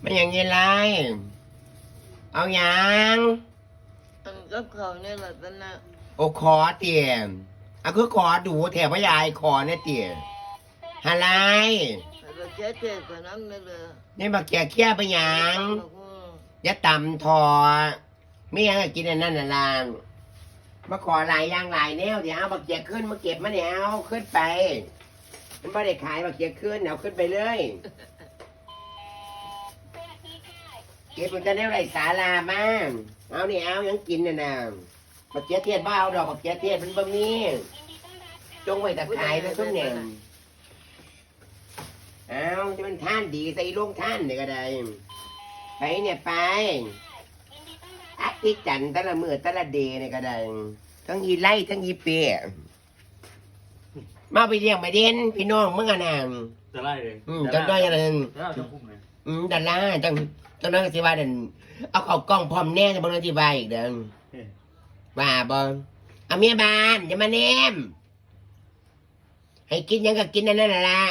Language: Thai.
มันอย่างงี้ไรเอาอย่าง มันก็เขาเนี่ยแหละตอนนั้น โอ้ขอเตี่ยเอาคือขอดูแถวพยายขอเนี่ยเตี่ยฮาไร เราเจ๊เจ๊กับน้ำนี่เลย นี่มาแก่เคี้ยไปหยังอย่าต่ำทอไม่ยังก็กินอันนั้นน่ะลานมาขอหลายอย่างหลายแนวเดี๋ยวเอาบักเกียขึ้นมาเก็บมาเดี๋ยวเอาขึ้นไปมันไม่ได้ขายบักเกียขึ้นเอาขึ้นไปเลยเก็บมันจะได้ไรสาลามากเอาเนี่ยเอายังกินน่ะนะบักเกียเทียนบ้าเอาดอกบักเกียเทียนมันบ่มีจงไว้ตะขายแล้วทุกเนี่ยเอาจะเป็นท่านดีใส่ลงท่านเนี่ยก็ได้ไปเนี่ยไปอาทิตย์จันทร์แต่ละมือแต่ละเดย์เนี่ยก็ได้ทั้งอีไล่ทั้งอีเปียมาไปเรียกมาเด่นพี่น้องมึงอะนาง จะไล่เลย จังได้ยังไง แล้วจะพุ่งเลย ดันล่าจังนั้นก็สิว่าดันเอาเข้ากล้องพร้อมแน่จะบ่ได้อธิบายอีกเด้อว่าบ่เอาเมียบ้านอย่ามาแนมให้กินหยังก็กินนั่นน่ะล่ะ